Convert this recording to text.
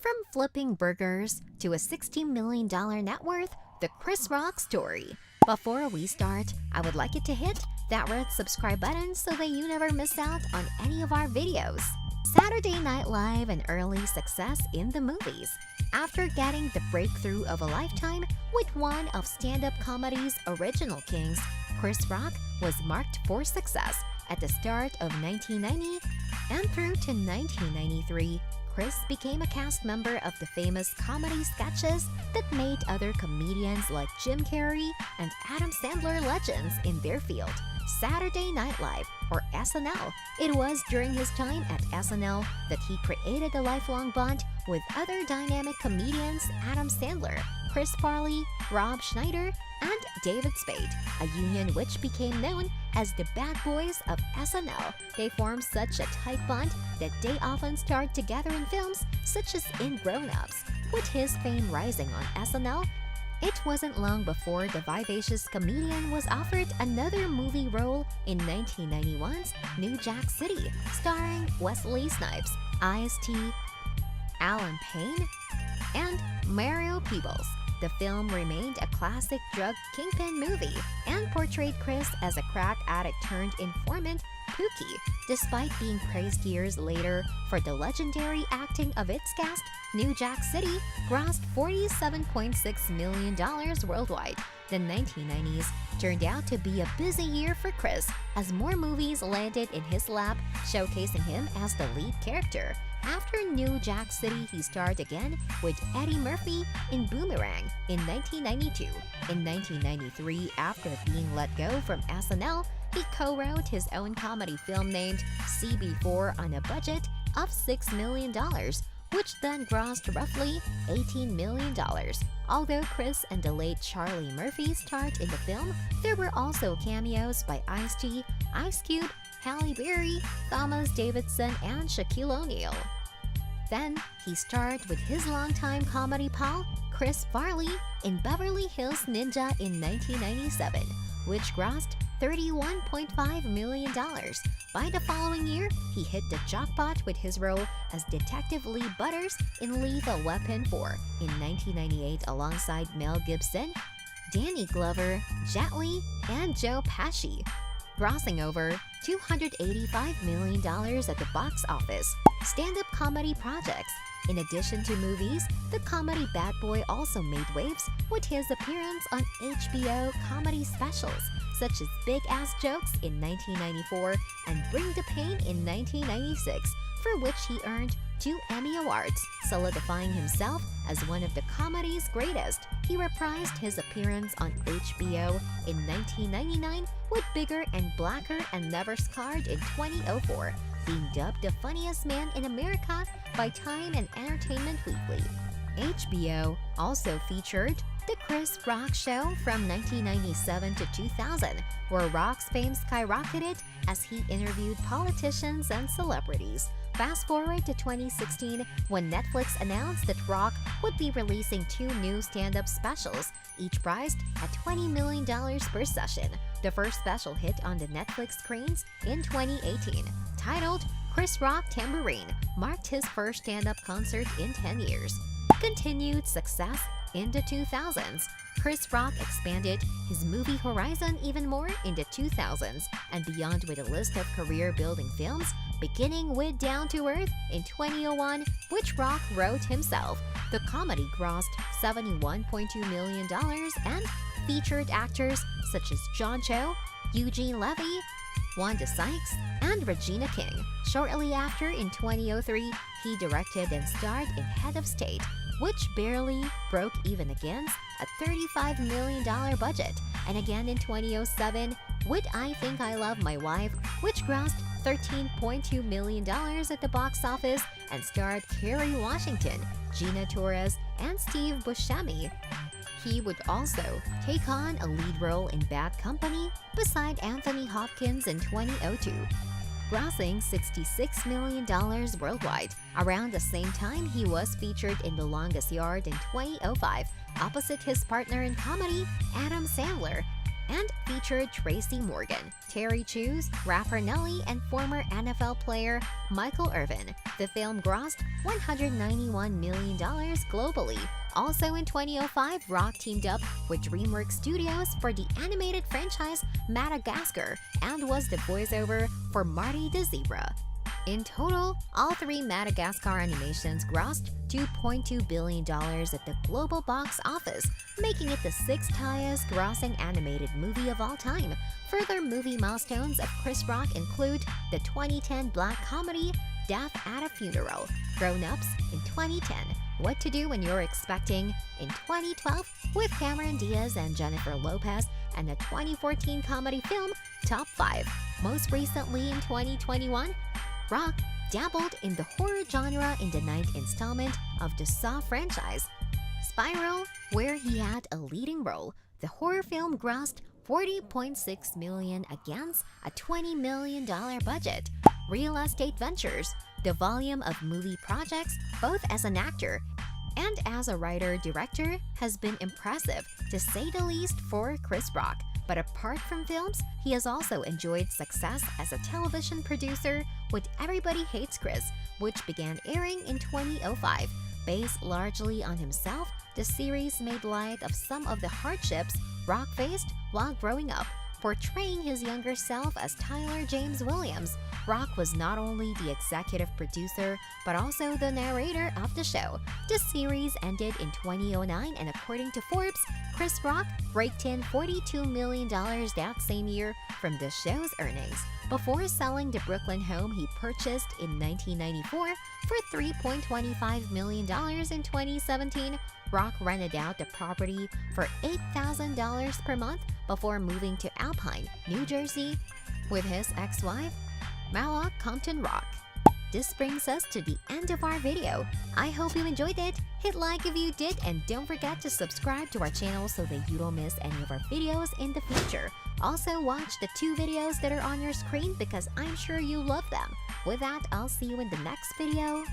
From flipping burgers to a $60 million net worth, the Chris Rock story. Before we start, I would like you to hit that red subscribe button so that you never miss out on any of our videos. Saturday Night Live an early success in the movies. After getting the breakthrough of a lifetime with one of stand-up comedy's original kings, Chris Rock was marked for success at the start of 1990 and through to 1993. Chris became a cast member of the famous comedy sketches that made other comedians like Jim Carrey and Adam Sandler legends in their field. Saturday Night Live, or SNL. It was during his time at SNL that he created a lifelong bond with other dynamic comedians Adam Sandler, Chris Farley, Rob Schneider, and David Spade, a union which became known as the Bad Boys of SNL. They formed such a tight bond that they often starred together in films such as in Grown Ups. With his fame rising on SNL, it wasn't long before the vivacious comedian was offered another movie role in 1991's New Jack City, starring Wesley Snipes, Ice-T, Alan Payne, and Mario Peebles. The film remained a classic drug kingpin movie and portrayed Chris as a crack addict turned informant, Pookie. Despite being praised years later for the legendary acting of its cast, New Jack City grossed $47.6 million worldwide. The 1990s turned out to be a busy year for Chris as more movies landed in his lap, showcasing him as the lead character. After New Jack City, he starred again with Eddie Murphy in Boomerang in 1992. In 1993, after being let go from SNL, he co-wrote his own comedy film named CB4 on a budget of $6 million, which then grossed roughly $18 million. Although Chris and the late Charlie Murphy starred in the film, there were also cameos by Ice-T, Ice Cube, Halle Berry, Thomas Davidson, and Shaquille O'Neal. Then, he starred with his longtime comedy pal, Chris Farley, in Beverly Hills Ninja in 1997, which grossed $31.5 million. By the following year, he hit the jackpot with his role as Detective Lee Butters in Lethal Weapon 4 in 1998 alongside Mel Gibson, Danny Glover, Jet Li, and Joe Pesci, grossing over $285 million at the box office. Stand-up comedy projects. In addition to movies, the comedy Bad Boy also made waves with his appearance on HBO comedy specials such as Big Ass Jokes in 1994 and Bring the Pain in 1996, for which he earned 2 Emmy Awards, solidifying himself as one of the comedy's greatest. He reprised his appearance on HBO in 1999 with Bigger and Blacker and Never Scarred in 2004, being dubbed the funniest man in America by Time and Entertainment Weekly. HBO also featured The Chris Rock Show from 1997 to 2000, where Rock's fame skyrocketed as he interviewed politicians and celebrities. Fast forward to 2016, when Netflix announced that Rock would be releasing 2 new stand-up specials, each priced at $20 million per session. The first special hit on the Netflix screens in 2018, titled Chris Rock Tambourine, marked his first stand-up concert in 10 years. Continued success in the 2000s. Chris Rock expanded his movie horizon even more in the 2000s and beyond with a list of career-building films, beginning with Down to Earth in 2001, which Rock wrote himself. The comedy grossed $71.2 million and featured actors such as John Cho, Eugene Levy, Wanda Sykes, and Regina King. Shortly after, in 2003, he directed and starred in Head of State, which barely broke even against a $35 million budget, and again in 2007 with I Think I Love My Wife, which grossed $13.2 million at the box office and starred Kerry Washington, Gina Torres, and Steve Buscemi. He would also take on a lead role in Bad Company beside Anthony Hopkins in 2002, grossing $66 million worldwide. Around the same time, he was featured in The Longest Yard in 2005, opposite his partner in comedy, Adam Sandler. and featured Tracy Morgan, Terry Crews, rapper Nelly, and former NFL player Michael Irvin. The film grossed $191 million globally. Also in 2005, Rock teamed up with DreamWorks Studios for the animated franchise Madagascar and was the voiceover for Marty the Zebra. In total, all three Madagascar animations grossed $2.2 billion at the global box office, making it the sixth highest grossing animated movie of all time. Further movie milestones of Chris Rock include the 2010 black comedy Death at a Funeral, Grown Ups in 2010, What to Do When You're Expecting in 2012 with Cameron Diaz and Jennifer Lopez, and the 2014 comedy film Top 5. Most recently in 2021, Rock dabbled in the horror genre in the 9th installment of the Saw franchise, Spiral, where he had a leading role. The horror film grossed $40.6 million against a $20 million budget. Real Estate Ventures, the volume of movie projects, both as an actor and as a writer-director, has been impressive, to say the least, for Chris Rock. But apart from films, he has also enjoyed success as a television producer with Everybody Hates Chris, which began airing in 2005. Based largely on himself, the series made light of some of the hardships Rock faced while growing up. Portraying his younger self as Tyler James Williams, Rock was not only the executive producer but also the narrator of the show. The series ended in 2009, and according to Forbes, Chris Rock raked in $42 million that same year from the show's earnings, before selling the Brooklyn home he purchased in 1994 for $3.25 million in 2017. Rock rented out the property for $8,000 per month before moving to Alpine, New Jersey, with his ex-wife, Malak Compton Rock. This brings us to the end of our video. I hope you enjoyed it. Hit like if you did, and don't forget to subscribe to our channel so that you don't miss any of our videos in the future. Also, watch the 2 videos that are on your screen because I'm sure you love them. With that, I'll see you in the next video.